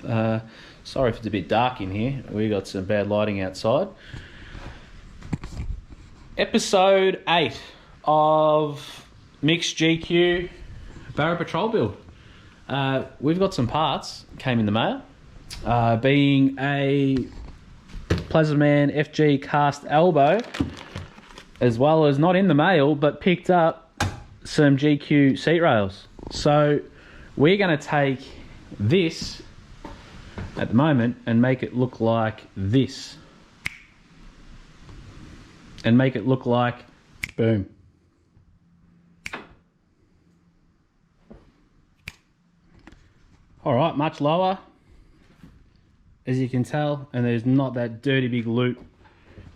Sorry if it's a bit dark in here. We got some bad lighting outside. Episode 8 of Mixed GQ Barra Patrol build. We've got some parts, came in the mail. Being a Plasmaman FG cast elbow, as well as not in the mail, but picked up some GQ seat rails. So we're going to take this at the moment and make it look like this. And make it look like, boom. All right, much lower, as you can tell, and there's not that dirty big loop.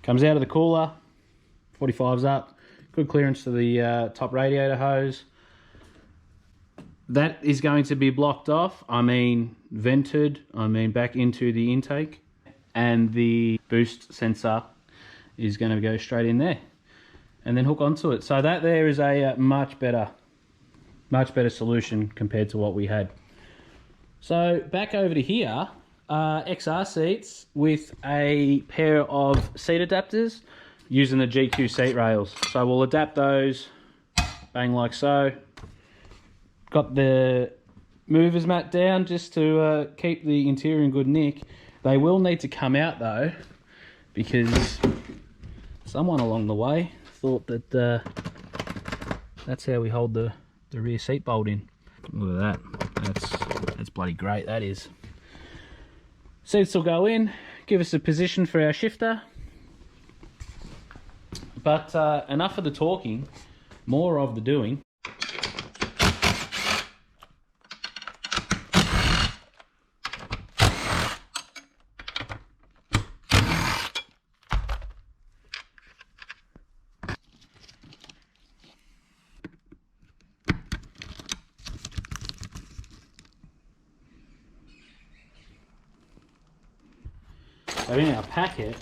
Comes out of the cooler, 45's up, good clearance to the top radiator hose. That is going to be blocked off, vented, back into the intake, and the boost sensor is going to go straight in there and then hook onto it. So that there is a much better solution compared to what we had. So back over to here, XR seats with a pair of seat adapters using the GQ seat rails. So we'll adapt those, bang like so. Got the movers mat down just to keep the interior in good nick. They will need to come out though, because someone along the way thought that that's how we hold the rear seat bolt in. Look at that. That's bloody great, that is. Seats will go in, give us a position for our shifter. But enough of the talking, more of the doing. So in our packet,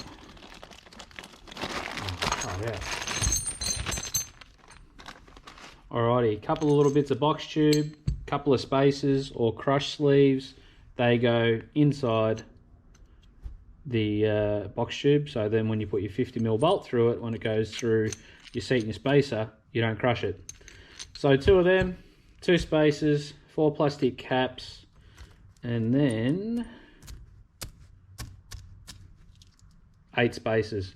alrighty, a couple of little bits of box tube, couple of spacers or crush sleeves. They go inside the box tube, so then when you put your 50mm bolt through it, when it goes through your seat and your spacer, you don't crush it. So 2 of them, 2 spacers, 4 plastic caps, and then 8 spacers.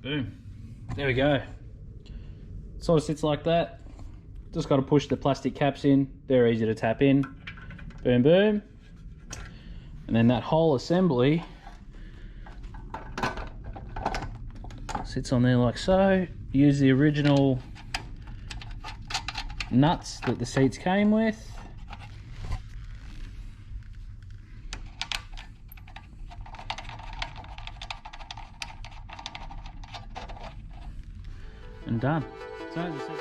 Boom. There we go. Sort of sits like that. Just got to push the plastic caps in. They're easy to tap in. Boom, boom. And then that whole assembly sits on there like so. Use the original nuts that the seats came with. And done. So as I said,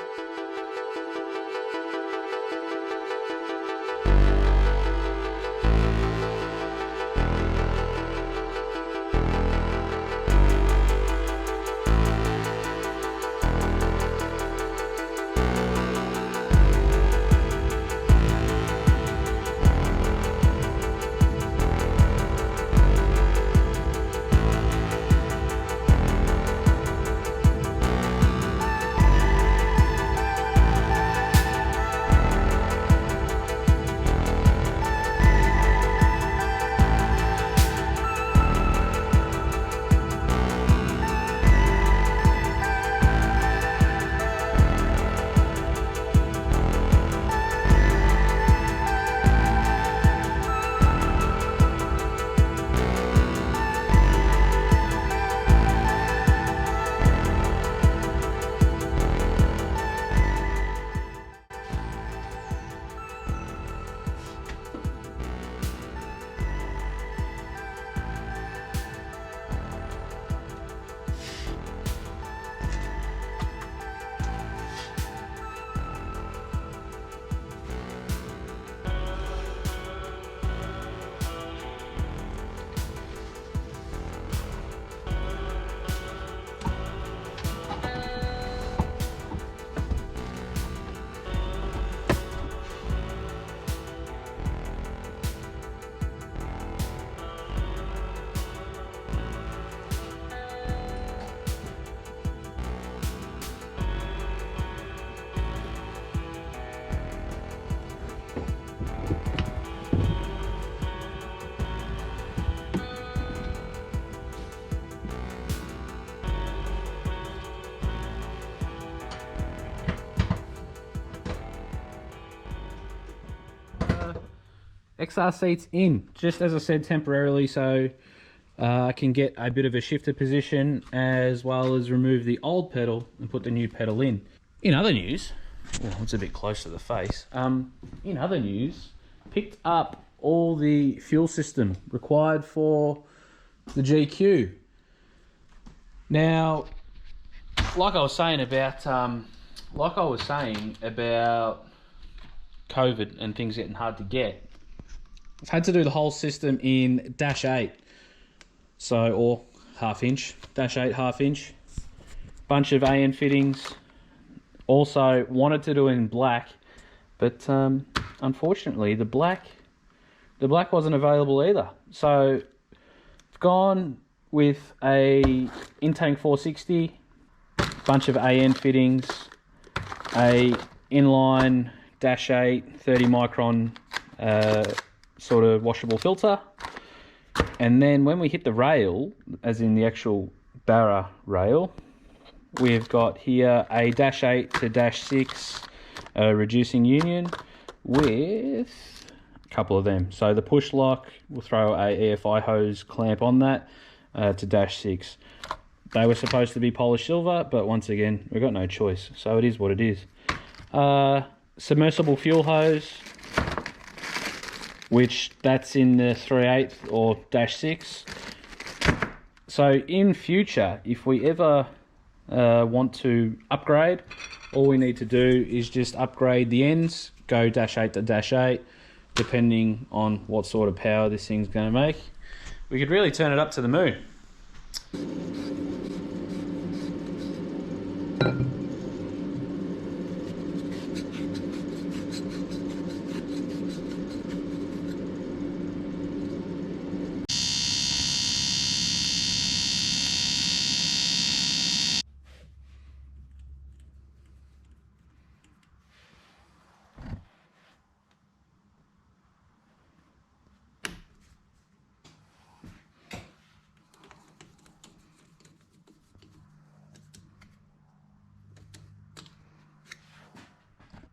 XR seats in, just as I said, temporarily, so I can get a bit of a shifter position, as well as remove the old pedal and put the new pedal in. In other news, well, it's a bit close to the face. In other news, picked up all the fuel system required for the GQ. Now, like I was saying about COVID and things getting hard to get, I've had to do the whole system in -8, so, or half-inch, -8 half-inch. Bunch of AN fittings. Also wanted to do it in black, but unfortunately the black wasn't available either. So I've gone with a in-tank 460, bunch of AN fittings, a inline -8 30 micron sort of washable filter, and then when we hit the rail, as in the actual Barra rail, we've got here a -8 to -6 reducing union with a couple of them. So the push lock, we'll throw a EFI hose clamp on that to -6. They were supposed to be polished silver, but once again, we've got no choice, so it is what it is. Submersible fuel hose, which that's in the 3/8 or -6. So in future, if we ever want to upgrade, all we need to do is just upgrade the ends, go -8 to -8, depending on what sort of power this thing's going to make. We could really turn it up to the moon.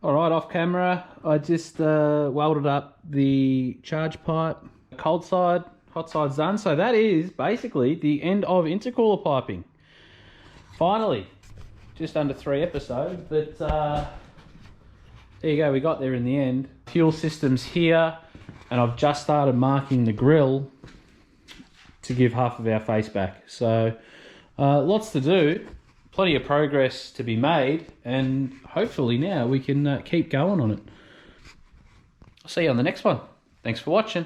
Alright, off camera, I just welded up the charge pipe, cold side, hot side's done. So that is basically the end of intercooler piping. Finally, just under 3 episodes, but there you go, we got there in the end. Fuel system's here, and I've just started marking the grill to give half of our face back. So lots to do. Plenty of progress to be made, and hopefully now we can keep going on it. I'll see you on the next one. Thanks for watching.